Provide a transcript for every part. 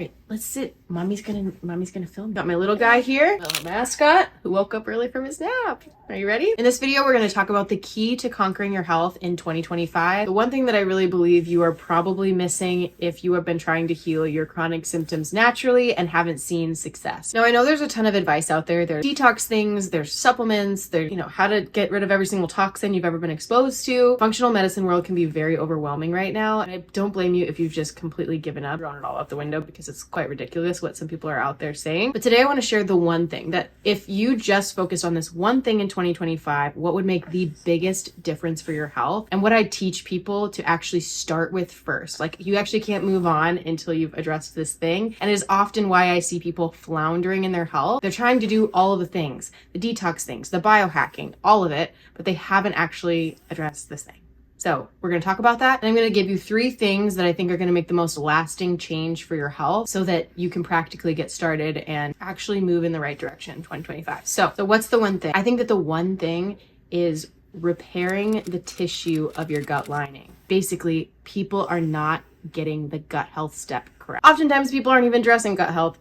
right, let's sit. Mommy's gonna film. Got my little guy here, my little mascot, who woke up early from his nap. Are you ready? In this video, we're gonna talk about the key to conquering your health in 2025. The one thing that I really believe you are probably missing if you have been trying to heal your chronic symptoms naturally and haven't seen success. Now, I know there's a ton of advice out there. There's detox things, there's supplements, there's, how to get rid of every single toxin you've ever been exposed to. Functional medicine world can be very overwhelming right now. And I don't blame you if you've just completely given up, thrown it all out the window, because it's quite ridiculous what some people are out there saying. But today I want to share the one thing that if you just focused on this one thing in 2025, what would make the biggest difference for your health, and what I teach people to actually start with first. Like, you actually can't move on until you've addressed this thing. And it is often why I see people floundering in their health. They're trying to do all of the things, the detox things, the biohacking, all of it, but they haven't actually addressed this thing. So we're going to talk about that. And I'm going to give you 3 things that I think are going to make the most lasting change for your health so that you can practically get started and actually move in the right direction in 2025. So what's the one thing? I think that the one thing is repairing the tissue of your gut lining. Basically, people are not getting the gut health step correct. Oftentimes people aren't even addressing gut health.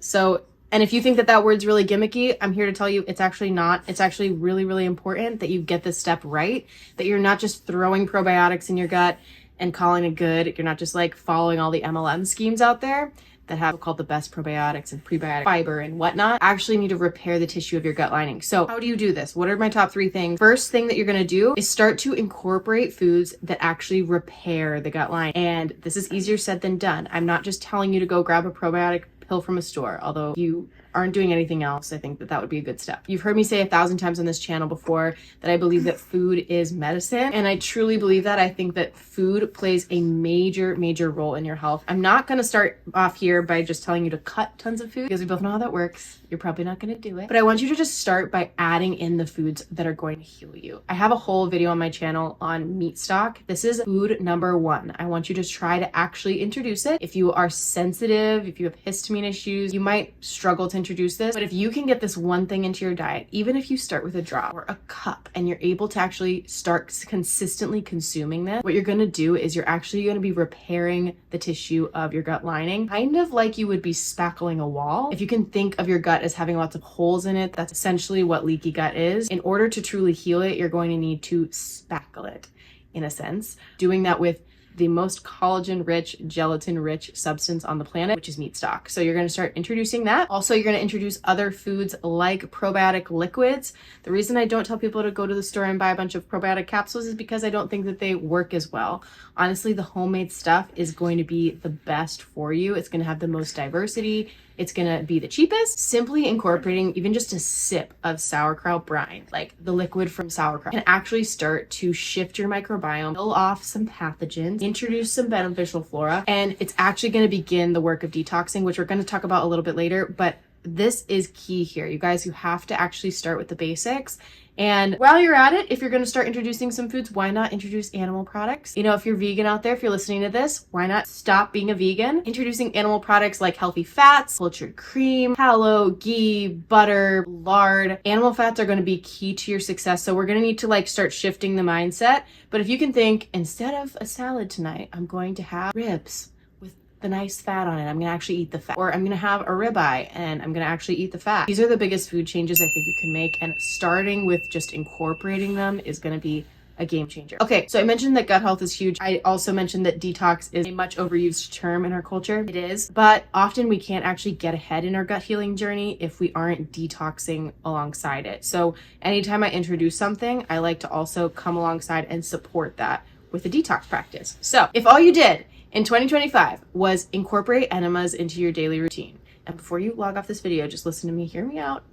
And if you think that that word's really gimmicky, I'm here to tell you it's actually not. It's actually really, really important that you get this step right, that you're not just throwing probiotics in your gut and calling it good. You're not just like following all the MLM schemes out there that have called the best probiotics and prebiotic fiber and whatnot. Actually need to repair the tissue of your gut lining. So how do you do this? What are my top 3 things? First thing that you're going to do is start to incorporate foods that actually repair the gut lining. And this is easier said than done. I'm not just telling you to go grab a probiotic pill from a store, although you aren't doing anything else. I think that that would be a good step. You've heard me say 1,000 times on this channel before that I believe that food is medicine, and I truly believe that. I think that food plays a major, major role in your health. I'm not going to start off here by just telling you to cut tons of food, because we both know how that works. You're probably not going to do it, but I want you to just start by adding in the foods that are going to heal you. I have a whole video on my channel on meat stock. This is food number 1. I want you to try to actually introduce it. If you are sensitive, if you have histamine issues, you might struggle to introduce this, but if you can get this one thing into your diet, even if you start with a drop or a cup and you're able to actually start consistently consuming this, what you're going to do is you're actually going to be repairing the tissue of your gut lining, kind of like you would be spackling a wall. If you can think of your gut as having lots of holes in it, that's essentially what leaky gut is. In order to truly heal it, you're going to need to spackle it, in a sense, doing that with the most collagen-rich, gelatin-rich substance on the planet, which is meat stock. So you're going to start introducing that. Also, you're going to introduce other foods like probiotic liquids. The reason I don't tell people to go to the store and buy a bunch of probiotic capsules is because I don't think that they work as well. Honestly, the homemade stuff is going to be the best for you. It's going to have the most diversity. It's going to be the cheapest. Simply incorporating even just a sip of sauerkraut brine, like the liquid from sauerkraut, can actually start to shift your microbiome, kill off some pathogens, introduce some beneficial flora, and it's actually going to begin the work of detoxing, which we're going to talk about a little bit later. But this is key here. You guys, you have to actually start with the basics. And while you're at it, if you're going to start introducing some foods, why not introduce animal products? If you're vegan out there, if you're listening to this, why not stop being a vegan? Introducing animal products like healthy fats, cultured cream, tallow, ghee, butter, lard. Animal fats are going to be key to your success. So we're going to need to start shifting the mindset. But if you can think, instead of a salad tonight, I'm going to have ribs the nice fat on it. I'm gonna actually eat the fat. Or I'm gonna have a ribeye and I'm gonna actually eat the fat. These are the biggest food changes I think you can make, and starting with just incorporating them is gonna be a game changer. Okay, so I mentioned that gut health is huge. I also mentioned that detox is a much overused term in our culture. It is, but often we can't actually get ahead in our gut healing journey if we aren't detoxing alongside it. So anytime I introduce something, I like to also come alongside and support that with a detox practice. So if all you did in 2025 was incorporate enemas into your daily routine. And before you log off this video, just listen to me, hear me out.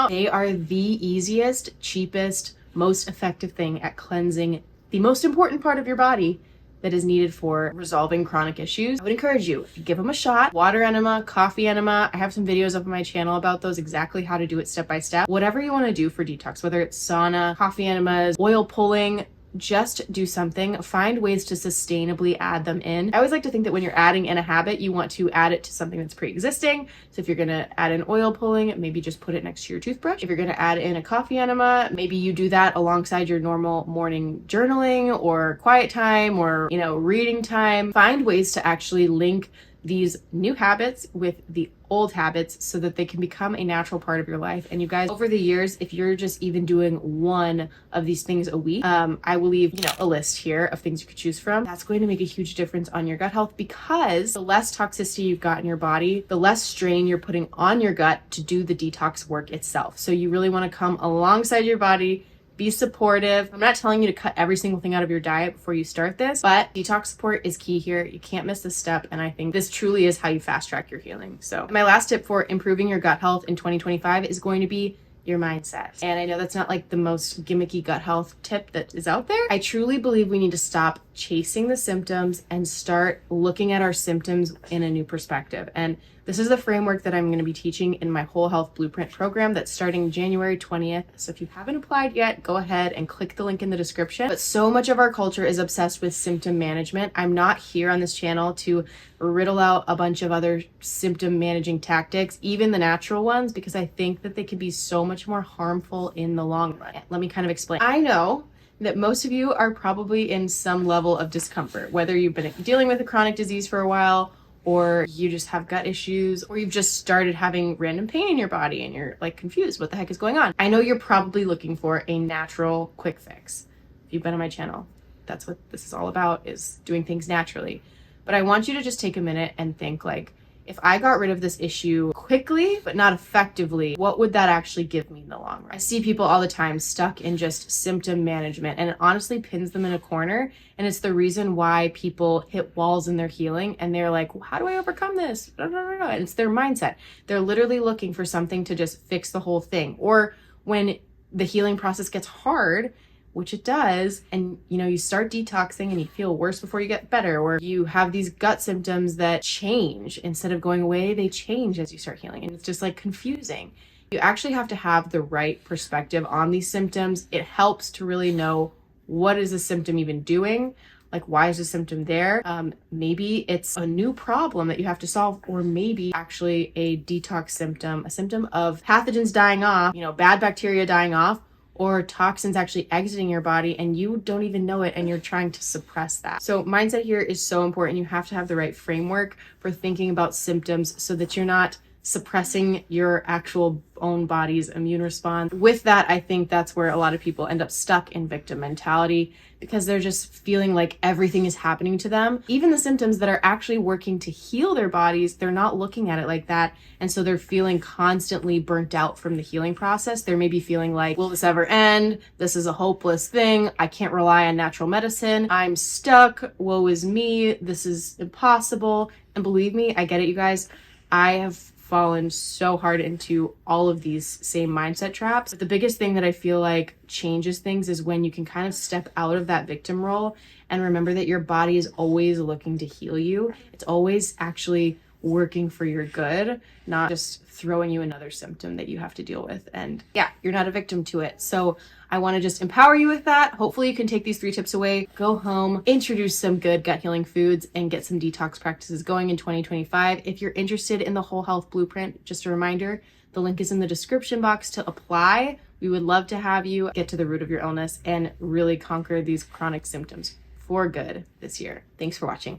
They are the easiest, cheapest, most effective thing at cleansing the most important part of your body that is needed for resolving chronic issues. I would encourage you, give them a shot. Water enema, coffee enema. I have some videos up on my channel about those, exactly how to do it step by step. Whatever you want to do for detox, whether it's sauna, coffee enemas, oil pulling, just do something. Find ways to sustainably add them in. I always like to think that when you're adding in a habit, you want to add it to something that's pre-existing. So if you're going to add in oil pulling, maybe just put it next to your toothbrush. If you're going to add in a coffee enema, maybe you do that alongside your normal morning journaling or quiet time or, reading time. Find ways to actually link these new habits with the old habits so that they can become a natural part of your life. And you guys, over the years, if you're just even doing one of these things a week, I will leave, a list here of things you could choose from. That's going to make a huge difference on your gut health, because the less toxicity you've got in your body, the less strain you're putting on your gut to do the detox work itself. So you really want to come alongside your body, be supportive. I'm not telling you to cut every single thing out of your diet before you start this, but detox support is key here. You can't miss this step. And I think this truly is how you fast track your healing. So my last tip for improving your gut health in 2025 is going to be your mindset. And I know that's not like the most gimmicky gut health tip that is out there. I truly believe we need to stop chasing the symptoms and start looking at our symptoms in a new perspective. And this is the framework that I'm going to be teaching in my Whole Health Blueprint program that's starting January 20th. So if you haven't applied yet, go ahead and click the link in the description. But so much of our culture is obsessed with symptom management. I'm not here on this channel to riddle out a bunch of other symptom managing tactics, even the natural ones, because I think that they could be so much more harmful in the long run. Let me kind of explain. I know that most of you are probably in some level of discomfort, whether you've been dealing with a chronic disease for a while, or you just have gut issues, or you've just started having random pain in your body and you're like confused what the heck is going on. I know you're probably looking for a natural quick fix. If you've been on my channel, that's what this is all about, is doing things naturally. But I want you to just take a minute and think, like, if I got rid of this issue quickly, but not effectively, what would that actually give me in the long run? I see people all the time stuck in just symptom management, and it honestly pins them in a corner. And it's the reason why people hit walls in their healing, and they're like, well, how do I overcome this? And it's their mindset. They're literally looking for something to just fix the whole thing. Or when the healing process gets hard, which it does, and you start detoxing and you feel worse before you get better, or you have these gut symptoms that change instead of going away, they change as you start healing, and it's just like confusing. You actually have to have the right perspective on these symptoms. It helps to really know, what is the symptom even doing? Like, why is the symptom there? Maybe it's a new problem that you have to solve, or maybe actually a detox symptom, a symptom of pathogens dying off, bad bacteria dying off, or toxins actually exiting your body and you don't even know it and you're trying to suppress that. So mindset here is so important. You have to have the right framework for thinking about symptoms so that you're not suppressing your actual own body's immune response. With that, I think that's where a lot of people end up stuck in victim mentality, because they're just feeling like everything is happening to them. Even the symptoms that are actually working to heal their bodies, they're not looking at it like that. And so they're feeling constantly burnt out from the healing process. They're maybe feeling like, will this ever end? This is a hopeless thing. I can't rely on natural medicine. I'm stuck. Woe is me. This is impossible. And believe me, I get it, you guys. I have fallen so hard into all of these same mindset traps. But the biggest thing that I feel like changes things is when you can kind of step out of that victim role and remember that your body is always looking to heal you. It's always actually working for your good, not just throwing you another symptom that you have to deal with. And yeah, you're not a victim to it. So I want to just empower you with that. Hopefully you can take these 3 tips away, go home, introduce some good gut healing foods, and get some detox practices going in 2025. If you're interested in the Whole Health Blueprint, just a reminder, the link is in the description box to apply. We would love to have you get to the root of your illness and really conquer these chronic symptoms for good this year. Thanks for watching.